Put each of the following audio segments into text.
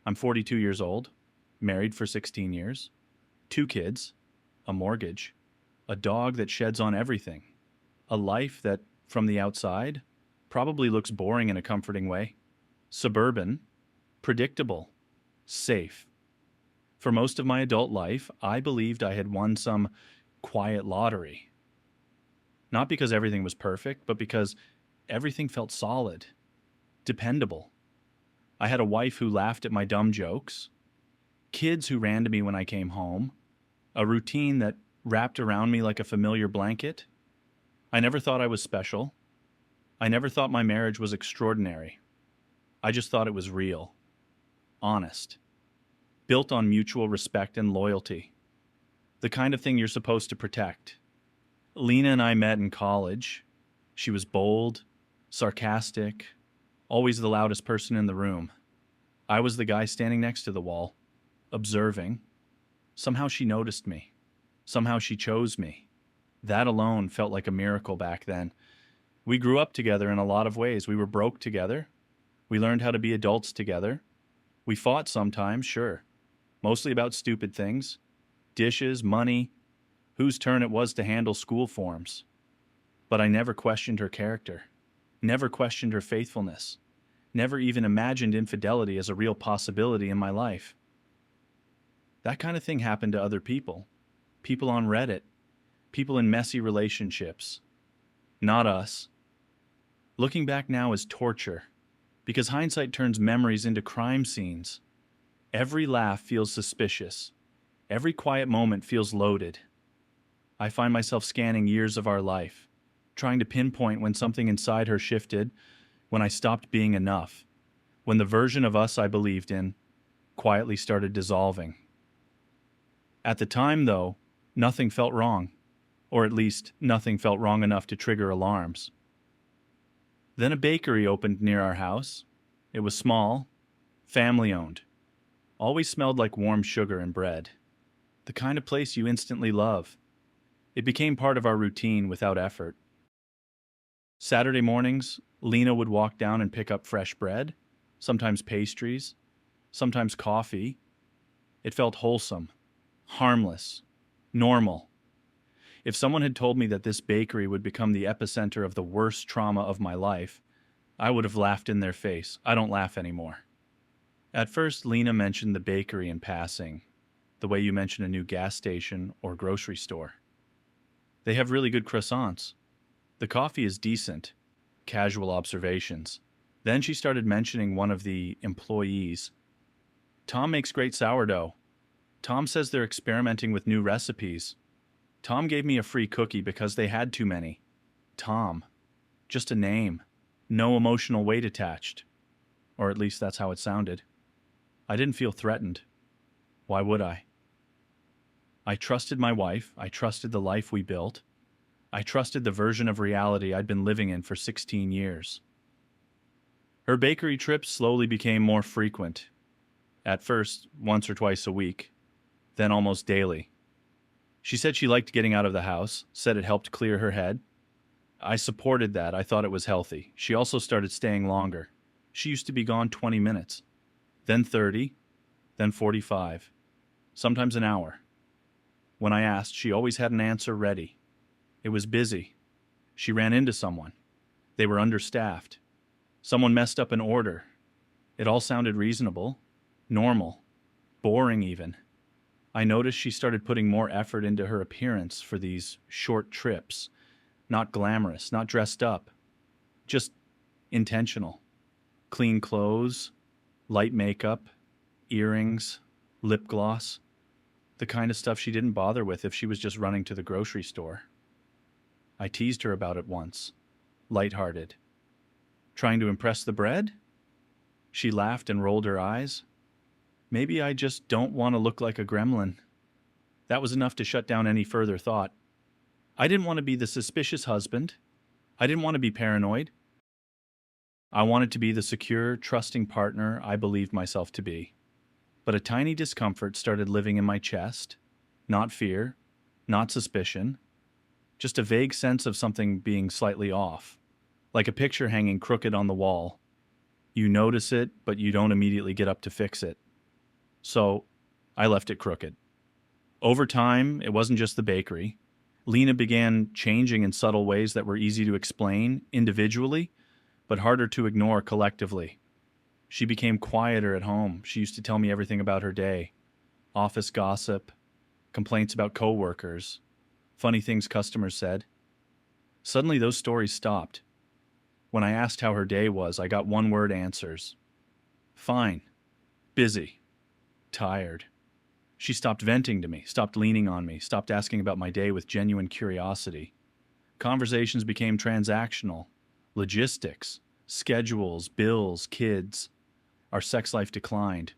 I'm 42 years old, married for 16 years, two kids, a mortgage, a dog that sheds on everything, a life that, from the outside, probably looks boring in a comforting way, suburban, predictable, safe. For most of my adult life, I believed I had won some quiet lottery. Not because everything was perfect, but because everything felt solid, dependable. I had a wife who laughed at my dumb jokes, kids who ran to me when I came home, a routine that wrapped around me like a familiar blanket. I never thought I was special. I never thought my marriage was extraordinary. I just thought it was real, honest, built on mutual respect and loyalty. The kind of thing you're supposed to protect. Lena and I met in college. She was bold, sarcastic, always the loudest person in the room. I was the guy standing next to the wall, observing. Somehow she noticed me. Somehow she chose me. That alone felt like a miracle back then. We grew up together in a lot of ways. We were broke together. We learned how to be adults together. We fought sometimes, sure. Mostly about stupid things. Dishes, money, whose turn it was to handle school forms. But I never questioned her character. Never questioned her faithfulness. Never even imagined infidelity as a real possibility in my life. That kind of thing happened to other people. People on Reddit. People in messy relationships. Not us. Looking back now is torture, because hindsight turns memories into crime scenes. Every laugh feels suspicious. Every quiet moment feels loaded. I find myself scanning years of our life, trying to pinpoint when something inside her shifted, when I stopped being enough, when the version of us I believed in quietly started dissolving. At the time, though, nothing felt wrong, or at least nothing felt wrong enough to trigger alarms. Then a bakery opened near our house. It was small, family-owned, always smelled like warm sugar and bread. The kind of place you instantly love. It became part of our routine without effort. Saturday mornings, Lena would walk down and pick up fresh bread, sometimes pastries, sometimes coffee. It felt wholesome, harmless, normal. If someone had told me that this bakery would become the epicenter of the worst trauma of my life, I would have laughed in their face. I don't laugh anymore. At first, Lena mentioned the bakery in passing, the way you mention a new gas station or grocery store. They have really good croissants. The coffee is decent. Casual observations. Then she started mentioning one of the employees. Tom makes great sourdough. Tom says they're experimenting with new recipes. Tom gave me a free cookie because they had too many. Tom. Just a name. No emotional weight attached. Or at least that's how it sounded. I didn't feel threatened. Why would I? I trusted my wife. I trusted the life we built. I trusted the version of reality I'd been living in for 16 years. Her bakery trips slowly became more frequent. At first, once or twice a week. Then almost daily. She said she liked getting out of the house, said it helped clear her head. I supported that. I thought it was healthy. She also started staying longer. She used to be gone 20 minutes, then 30, then 45, sometimes an hour. When I asked, she always had an answer ready. It was busy. She ran into someone. They were understaffed. Someone messed up an order. It all sounded reasonable, normal, boring even. I noticed she started putting more effort into her appearance for these short trips. Not glamorous, not dressed up. Just intentional. Clean clothes, light makeup, earrings, lip gloss. The kind of stuff she didn't bother with if she was just running to the grocery store. I teased her about it once, lighthearted. Trying to impress the bread? She laughed and rolled her eyes. Maybe I just don't want to look like a gremlin. That was enough to shut down any further thought. I didn't want to be the suspicious husband. I didn't want to be paranoid. I wanted to be the secure, trusting partner I believed myself to be. But a tiny discomfort started living in my chest. Not fear, not suspicion. Just a vague sense of something being slightly off. Like a picture hanging crooked on the wall. You notice it, but you don't immediately get up to fix it. So I left it crooked. Over time, it wasn't just the bakery. Lena began changing in subtle ways that were easy to explain individually, but harder to ignore collectively. She became quieter at home. She used to tell me everything about her day: office gossip, complaints about coworkers, funny things customers said. Suddenly, those stories stopped. When I asked how her day was, I got one word answers: fine, busy, tired. She stopped venting to me, stopped leaning on me, stopped asking about my day with genuine curiosity. Conversations became transactional: logistics, schedules, bills, kids. Our sex life declined.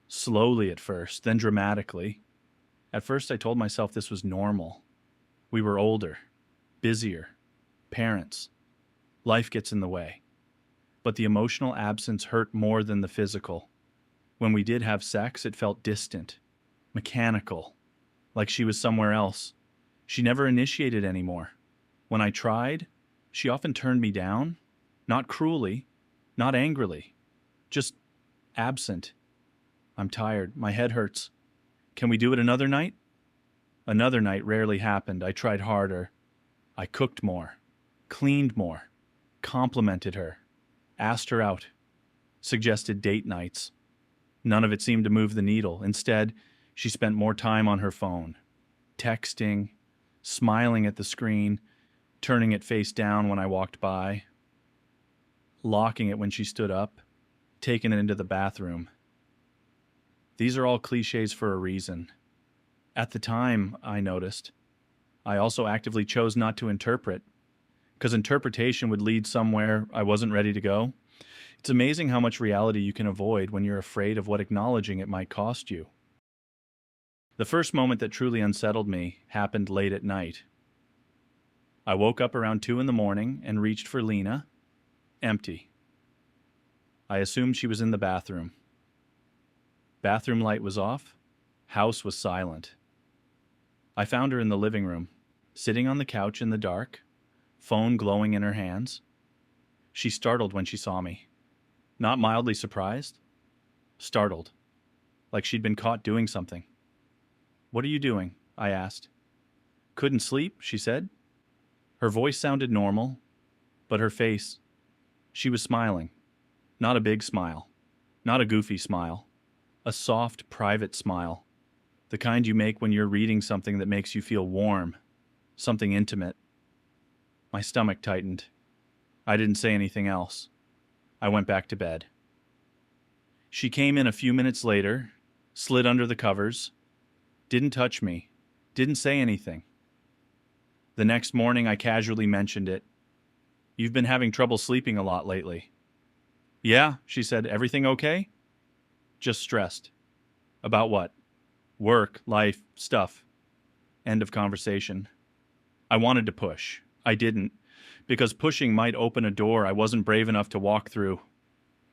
Slowly at first, then dramatically. At first, I told myself this was normal. We were older, busier, parents. Life gets in the way. But the emotional absence hurt more than the physical. When we did have sex, it felt distant, mechanical, like she was somewhere else. She never initiated anymore. When I tried, she often turned me down, not cruelly, not angrily, just absent. I'm tired. My head hurts. Can we do it another night? Another night rarely happened. I tried harder. I cooked more, cleaned more, complimented her, asked her out, suggested date nights. None of it seemed to move the needle. Instead, she spent more time on her phone, texting, smiling at the screen, turning it face down when I walked by, locking it when she stood up, taking it into the bathroom. These are all cliches for a reason. At the time, I noticed, I also actively chose not to interpret, because interpretation would lead somewhere I wasn't ready to go. It's amazing how much reality you can avoid when you're afraid of what acknowledging it might cost you. The first moment that truly unsettled me happened late at night. I woke up around 2 in the morning and reached for Lena. Empty. I assumed she was in the bathroom. Bathroom light was off. House was silent. I found her in the living room, sitting on the couch in the dark, phone glowing in her hands. She startled when she saw me. Not mildly surprised. Startled. Like she'd been caught doing something. "What are you doing?" I asked. "Couldn't sleep," she said. Her voice sounded normal, but her face, she was smiling. Not a big smile. Not a goofy smile. A soft, private smile. The kind you make when you're reading something that makes you feel warm. Something intimate. My stomach tightened. I didn't say anything else. I went back to bed. She came in a few minutes later, slid under the covers, didn't touch me, didn't say anything. The next morning, I casually mentioned it. "You've been having trouble sleeping a lot lately." "Yeah," she said. "Everything okay?" "Just stressed." "About what?" "Work, life, stuff." End of conversation. I wanted to push. I didn't, because pushing might open a door I wasn't brave enough to walk through.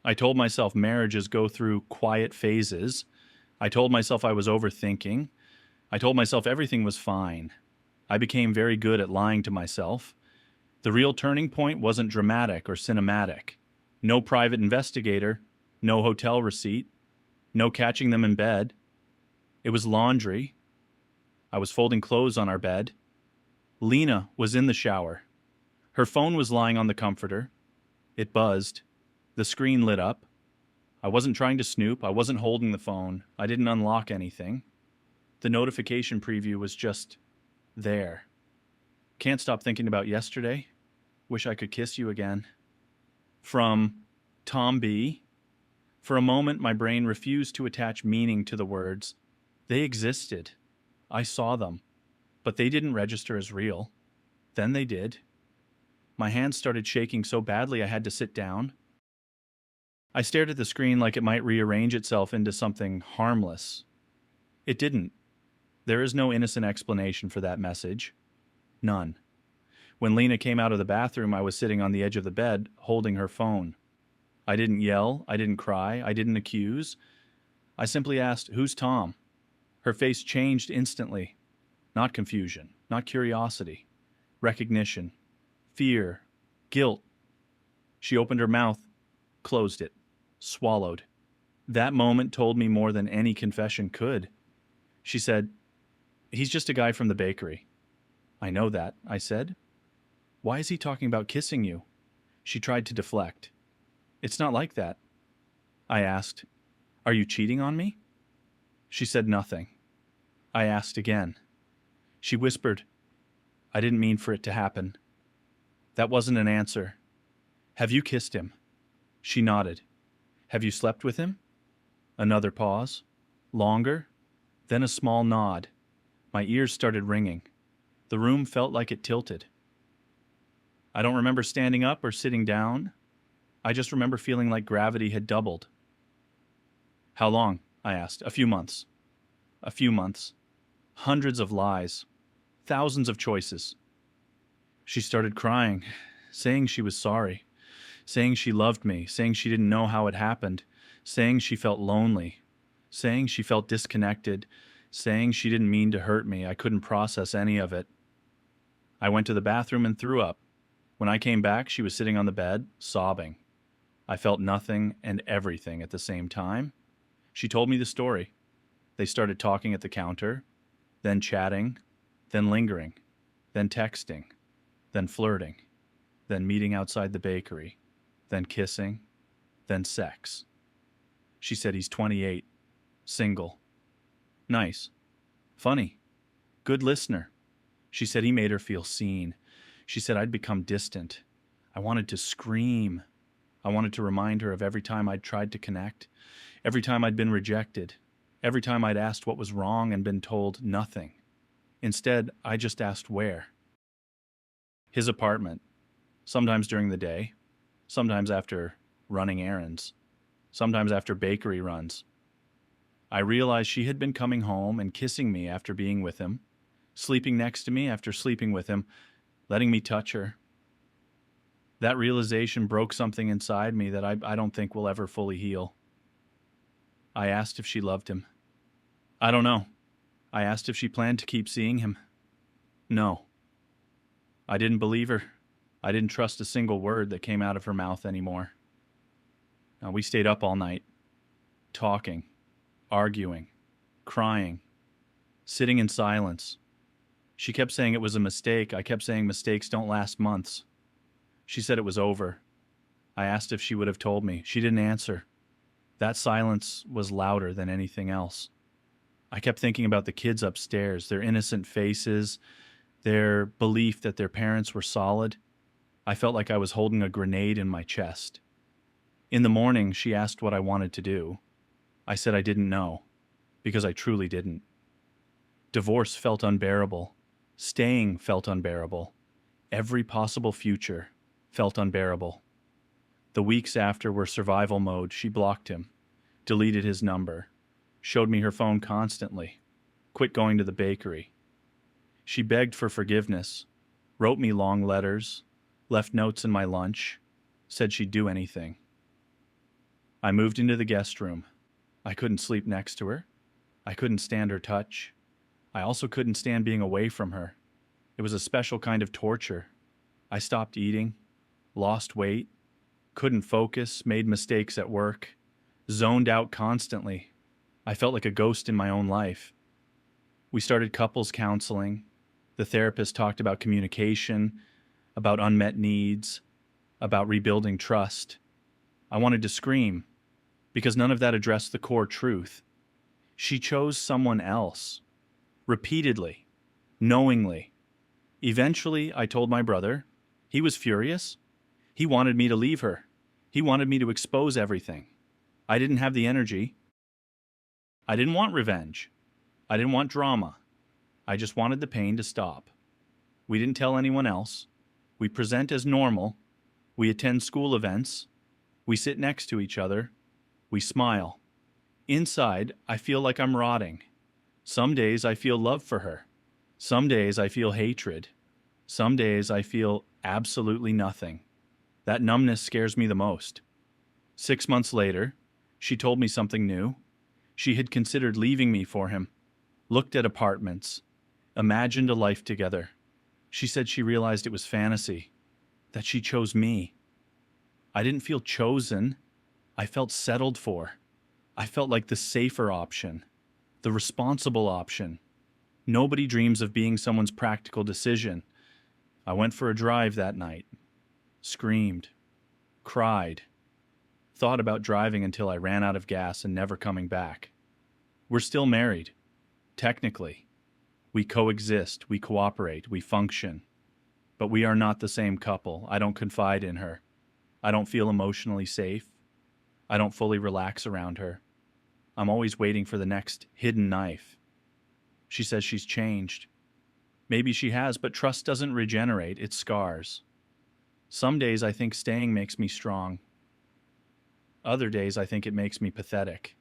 I told myself marriages go through quiet phases. I told myself I was overthinking. I told myself everything was fine. I became very good at lying to myself. The real turning point wasn't dramatic or cinematic. No private investigator, no hotel receipt, no catching them in bed. It was laundry. I was folding clothes on our bed. Lena was in the shower. Her phone was lying on the comforter. It buzzed. The screen lit up. I wasn't trying to snoop. I wasn't holding the phone. I didn't unlock anything. The notification preview was just there. "Can't stop thinking about yesterday. Wish I could kiss you again." From Tom B. For a moment, my brain refused to attach meaning to the words. They existed. I saw them. But they didn't register as real. Then they did. My hands started shaking so badly I had to sit down. I stared at the screen like it might rearrange itself into something harmless. It didn't. There is no innocent explanation for that message. None. When Lena came out of the bathroom, I was sitting on the edge of the bed, holding her phone. I didn't yell, I didn't cry, I didn't accuse. I simply asked, "Who's Tom?" Her face changed instantly. Not confusion, not curiosity. Recognition. Fear. Guilt. She opened her mouth, closed it, swallowed. That moment told me more than any confession could. She said, "He's just a guy from the bakery." "I know that," I said. "Why is he talking about kissing you?" She tried to deflect. "It's not like that." I asked, "Are you cheating on me?" She said nothing. I asked again. She whispered, "I didn't mean for it to happen." That wasn't an answer. "Have you kissed him?" She nodded. "Have you slept with him?" Another pause. Longer. Then a small nod. My ears started ringing. The room felt like it tilted. I don't remember standing up or sitting down. I just remember feeling like gravity had doubled. "How long?" I asked. "A few months." "A few months." Hundreds of lies. Thousands of choices. She started crying, saying she was sorry, saying she loved me, saying she didn't know how it happened, saying she felt lonely, saying she felt disconnected, saying she didn't mean to hurt me. I couldn't process any of it. I went to the bathroom and threw up. When I came back, she was sitting on the bed, sobbing. I felt nothing and everything at the same time. She told me the story. They started talking at the counter, then chatting, then lingering, then texting, then flirting, then meeting outside the bakery, then kissing, then sex. She said he's 28, single. Nice. Funny. Good listener. She said he made her feel seen. She said I'd become distant. I wanted to scream. I wanted to remind her of every time I'd tried to connect, every time I'd been rejected, every time I'd asked what was wrong and been told nothing. Instead, I just asked where. His apartment. Sometimes during the day, sometimes after running errands, sometimes after bakery runs. I realized she had been coming home and kissing me after being with him, sleeping next to me after sleeping with him, letting me touch her. That realization broke something inside me that I don't think will ever fully heal. I asked if she loved him. I don't know. I asked if she planned to keep seeing him. No. I didn't believe her. I didn't trust a single word that came out of her mouth anymore. Now, we stayed up all night, talking, arguing, crying, sitting in silence. She kept saying it was a mistake. I kept saying mistakes don't last months. She said it was over. I asked if she would have told me. She didn't answer. That silence was louder than anything else. I kept thinking about the kids upstairs, their innocent faces, their belief that their parents were solid. I felt like I was holding a grenade in my chest. In the morning, she asked what I wanted to do. I said I didn't know, because I truly didn't. Divorce felt unbearable. Staying felt unbearable. Every possible future felt unbearable. The weeks after were survival mode. She blocked him, deleted his number, showed me her phone constantly, quit going to the bakery. She begged for forgiveness, wrote me long letters, left notes in my lunch, said she'd do anything. I moved into the guest room. I couldn't sleep next to her. I couldn't stand her touch. I also couldn't stand being away from her. It was a special kind of torture. I stopped eating, lost weight, couldn't focus, made mistakes at work, zoned out constantly. I felt like a ghost in my own life. We started couples counseling. The therapist talked about communication, about unmet needs, about rebuilding trust. I wanted to scream, because none of that addressed the core truth. She chose someone else. Repeatedly. Knowingly. Eventually, I told my brother. He was furious. He wanted me to leave her. He wanted me to expose everything. I didn't have the energy. I didn't want revenge. I didn't want drama. I just wanted the pain to stop. We didn't tell anyone else. We present as normal. We attend school events. We sit next to each other. We smile. Inside, I feel like I'm rotting. Some days I feel love for her. Some days I feel hatred. Some days I feel absolutely nothing. That numbness scares me the most. 6 months later, she told me something new. She had considered leaving me for him, looked at apartments, imagined a life together. She said she realized it was fantasy, that she chose me. I didn't feel chosen. I felt settled for. I felt like the safer option, the responsible option. Nobody dreams of being someone's practical decision. I went for a drive that night, screamed, cried, thought about driving until I ran out of gas and never coming back. We're still married, technically. We coexist, we cooperate, we function. But we are not the same couple. I don't confide in her. I don't feel emotionally safe. I don't fully relax around her. I'm always waiting for the next hidden knife. She says she's changed. Maybe she has, but trust doesn't regenerate, it scars. Some days I think staying makes me strong. Other days I think it makes me pathetic.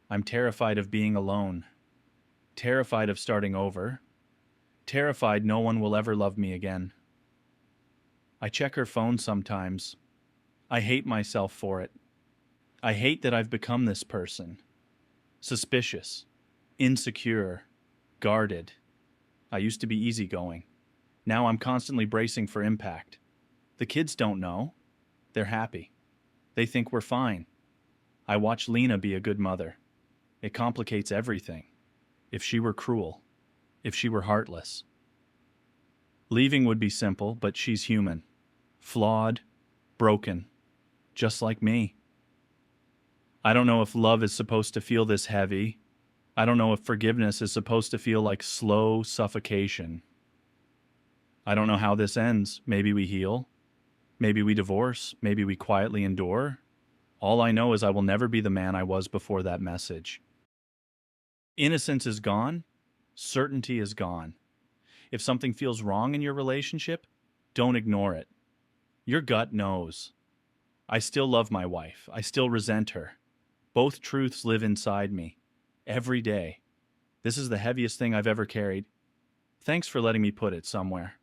I'm terrified of being alone. Terrified of starting over. Terrified no one will ever love me again. I check her phone sometimes. I hate myself for it. I hate that I've become this person. Suspicious, insecure, guarded. I used to be easygoing. Now I'm constantly bracing for impact. The kids don't know. They're happy. They think we're fine. I watch Lena be a good mother. It complicates everything. If she were cruel. If she were heartless. Leaving would be simple, but she's human. Flawed, broken, just like me. I don't know if love is supposed to feel this heavy. I don't know if forgiveness is supposed to feel like slow suffocation. I don't know how this ends. Maybe we heal. Maybe we divorce. Maybe we quietly endure. All I know is I will never be the man I was before that message. Innocence is gone. Certainty is gone. If something feels wrong in your relationship, don't ignore it. Your gut knows. I still love my wife. I still resent her. Both truths live inside me. Every day. This is the heaviest thing I've ever carried. Thanks for letting me put it somewhere.